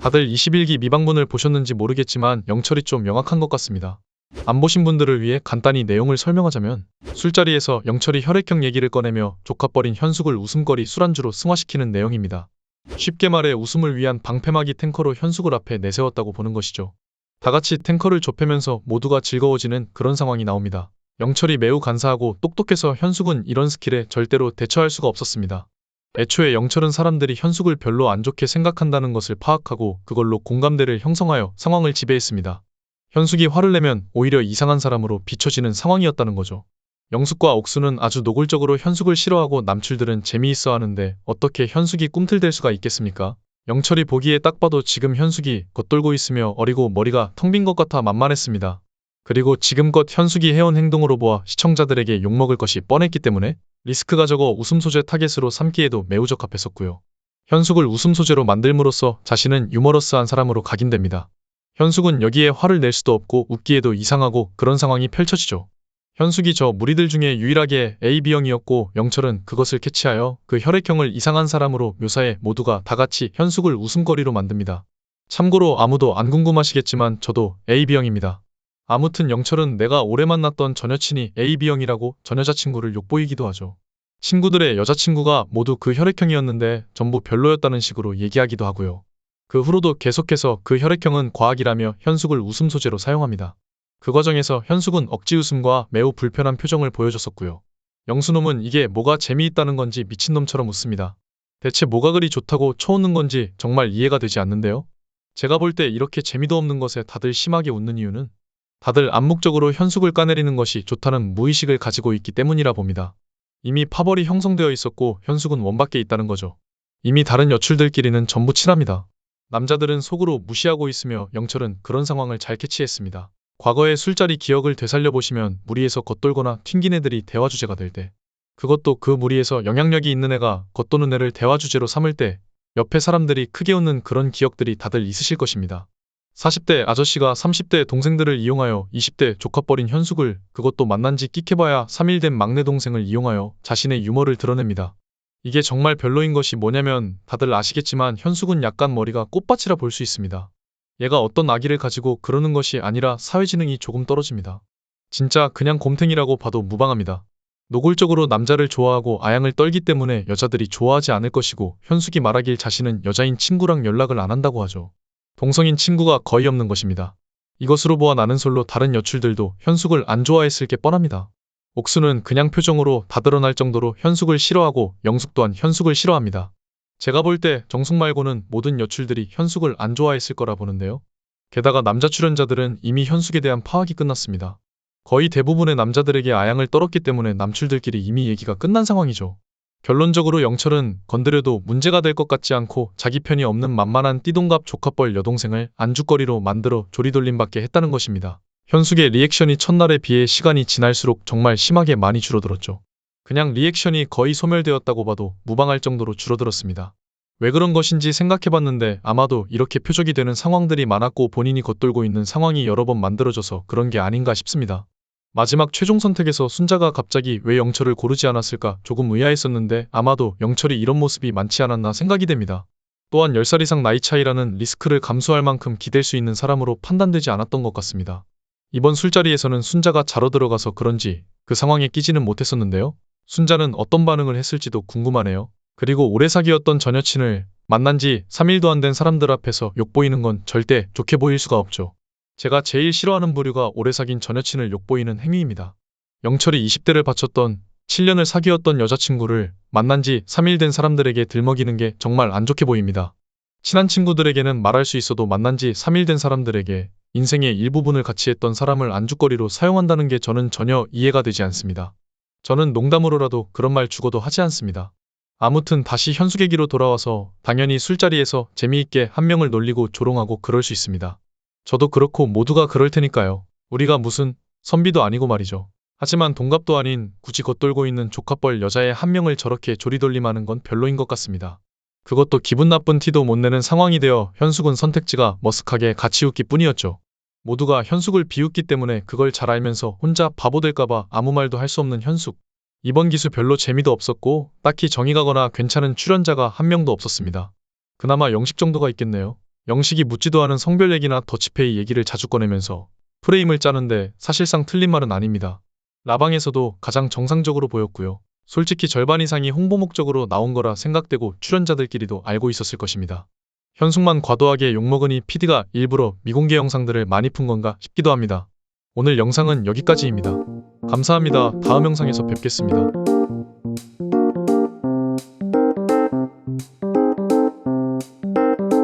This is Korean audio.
다들 21기 미방문을 보셨는지 모르겠지만 영철이 좀 명확한 것 같습니다. 안 보신 분들을 위해 간단히 내용을 설명하자면 술자리에서 영철이 혈액형 얘기를 꺼내며 조카뻘인 현숙을 웃음거리 술안주로 승화시키는 내용입니다. 쉽게 말해 웃음을 위한 방패막이 탱커로 현숙을 앞에 내세웠다고 보는 것이죠. 다같이 탱커를 좁히면서 모두가 즐거워지는 그런 상황이 나옵니다. 영철이 매우 간사하고 똑똑해서 현숙은 이런 스킬에 절대로 대처할 수가 없었습니다. 애초에 영철은 사람들이 현숙을 별로 안 좋게 생각한다는 것을 파악하고 그걸로 공감대를 형성하여 상황을 지배했습니다. 현숙이 화를 내면 오히려 이상한 사람으로 비춰지는 상황이었다는 거죠. 영숙과 옥수는 아주 노골적으로 현숙을 싫어하고 남출들은 재미있어 하는데 어떻게 현숙이 꿈틀댈 수가 있겠습니까? 영철이 보기에 딱 봐도 지금 현숙이 겉돌고 있으며 어리고 머리가 텅 빈 것 같아 만만했습니다. 그리고 지금껏 현숙이 해온 행동으로 보아 시청자들에게 욕먹을 것이 뻔했기 때문에 리스크가 적어 웃음 소재 타겟으로 삼기에도 매우 적합했었고요. 현숙을 웃음 소재로 만들므로써 자신은 유머러스한 사람으로 각인됩니다. 현숙은 여기에 화를 낼 수도 없고 웃기에도 이상하고 그런 상황이 펼쳐지죠. 현숙이 저 무리들 중에 유일하게 AB형이었고 영철은 그것을 캐치하여 그 혈액형을 이상한 사람으로 묘사해 모두가 다같이 현숙을 웃음거리로 만듭니다. 참고로 아무도 안 궁금하시겠지만 저도 AB형입니다. 아무튼 영철은 내가 오래 만났던 전 여친이 AB형이라고 전 여자친구를 욕보이기도 하죠. 친구들의 여자친구가 모두 그 혈액형이었는데 전부 별로였다는 식으로 얘기하기도 하고요. 그 후로도 계속해서 그 혈액형은 과학이라며 현숙을 웃음 소재로 사용합니다. 그 과정에서 현숙은 억지 웃음과 매우 불편한 표정을 보여줬었고요. 영수놈은 이게 뭐가 재미있다는 건지 미친놈처럼 웃습니다. 대체 뭐가 그리 좋다고 쳐웃는 건지 정말 이해가 되지 않는데요. 제가 볼 때 이렇게 재미도 없는 것에 다들 심하게 웃는 이유는 다들 암묵적으로 현숙을 까내리는 것이 좋다는 무의식을 가지고 있기 때문이라 봅니다. 이미 파벌이 형성되어 있었고 현숙은 원밖에 있다는 거죠. 이미 다른 여출들끼리는 전부 친합니다. 남자들은 속으로 무시하고 있으며 영철은 그런 상황을 잘 캐치했습니다. 과거의 술자리 기억을 되살려보시면 무리에서 겉돌거나 튕긴 애들이 대화 주제가 될 때, 그것도 그 무리에서 영향력이 있는 애가 겉도는 애를 대화 주제로 삼을 때 옆에 사람들이 크게 웃는 그런 기억들이 다들 있으실 것입니다. 40대 아저씨가 30대 동생들을 이용하여 20대 조카뻘인 현숙을, 그것도 만난 지 끽해봐야 3일 된 막내 동생을 이용하여 자신의 유머를 드러냅니다. 이게 정말 별로인 것이 뭐냐면 다들 아시겠지만 현숙은 약간 머리가 꽃밭이라 볼 수 있습니다. 얘가 어떤 아기를 가지고 그러는 것이 아니라 사회지능이 조금 떨어집니다. 진짜 그냥 곰탱이라고 봐도 무방합니다. 노골적으로 남자를 좋아하고 아양을 떨기 때문에 여자들이 좋아하지 않을 것이고 현숙이 말하길 자신은 여자인 친구랑 연락을 안 한다고 하죠. 동성인 친구가 거의 없는 것입니다. 이것으로 보아 나는 솔로 다른 여출들도 현숙을 안 좋아했을 게 뻔합니다. 옥수는 그냥 표정으로 다 드러날 정도로 현숙을 싫어하고 영숙 또한 현숙을 싫어합니다. 제가 볼 때 정숙 말고는 모든 여출들이 현숙을 안 좋아했을 거라 보는데요. 게다가 남자 출연자들은 이미 현숙에 대한 파악이 끝났습니다. 거의 대부분의 남자들에게 아양을 떨었기 때문에 남출들끼리 이미 얘기가 끝난 상황이죠. 결론적으로 영철은 건드려도 문제가 될 것 같지 않고 자기 편이 없는 만만한 띠동갑 조카뻘 여동생을 안주거리로 만들어 조리돌림받게 했다는 것입니다. 현숙의 리액션이 첫날에 비해 시간이 지날수록 정말 심하게 많이 줄어들었죠. 그냥 리액션이 거의 소멸되었다고 봐도 무방할 정도로 줄어들었습니다. 왜 그런 것인지 생각해봤는데 아마도 이렇게 표적이 되는 상황들이 많았고 본인이 겉돌고 있는 상황이 여러 번 만들어져서 그런 게 아닌가 싶습니다. 마지막 최종 선택에서 순자가 갑자기 왜 영철을 고르지 않았을까 조금 의아했었는데 아마도 영철이 이런 모습이 많지 않았나 생각이 됩니다. 또한 10살 이상 나이 차이라는 리스크를 감수할 만큼 기댈 수 있는 사람으로 판단되지 않았던 것 같습니다. 이번 술자리에서는 순자가 자러 들어가서 그런지 그 상황에 끼지는 못했었는데요. 순자는 어떤 반응을 했을지도 궁금하네요. 그리고 오래 사귀었던 전 여친을 만난 지 3일도 안 된 사람들 앞에서 욕보이는 건 절대 좋게 보일 수가 없죠. 제가 제일 싫어하는 부류가 오래 사귄 전 여친을 욕보이는 행위입니다. 영철이 20대를 바쳤던 7년을 사귀었던 여자친구를 만난 지 3일 된 사람들에게 들먹이는 게 정말 안 좋게 보입니다. 친한 친구들에게는 말할 수 있어도 만난 지 3일 된 사람들에게 인생의 일부분을 같이 했던 사람을 안주거리로 사용한다는 게 저는 전혀 이해가 되지 않습니다. 저는 농담으로라도 그런 말 죽어도 하지 않습니다. 아무튼 다시 현숙 얘기로 돌아와서 당연히 술자리에서 재미있게 한 명을 놀리고 조롱하고 그럴 수 있습니다. 저도 그렇고 모두가 그럴 테니까요. 우리가 무슨 선비도 아니고 말이죠. 하지만 동갑도 아닌 굳이 겉돌고 있는 조카뻘 여자의 한 명을 저렇게 조리돌림하는 건 별로인 것 같습니다. 그것도 기분 나쁜 티도 못 내는 상황이 되어 현숙은 선택지가 머쓱하게 같이 웃기 뿐이었죠. 모두가 현숙을 비웃기 때문에 그걸 잘 알면서 혼자 바보 될까봐 아무 말도 할 수 없는 현숙. 이번 기수 별로 재미도 없었고 딱히 정이 가거나 괜찮은 출연자가 한 명도 없었습니다. 그나마 영식 정도가 있겠네요. 영식이 묻지도 않은 성별 얘기나 더치페이 얘기를 자주 꺼내면서 프레임을 짜는데 사실상 틀린 말은 아닙니다. 라방에서도 가장 정상적으로 보였고요. 솔직히 절반 이상이 홍보 목적으로 나온 거라 생각되고 출연자들끼리도 알고 있었을 것입니다. 현숙만 과도하게 욕먹으니 PD가 일부러 미공개 영상들을 많이 푼 건가 싶기도 합니다. 오늘 영상은 여기까지입니다. 감사합니다. 다음 영상에서 뵙겠습니다.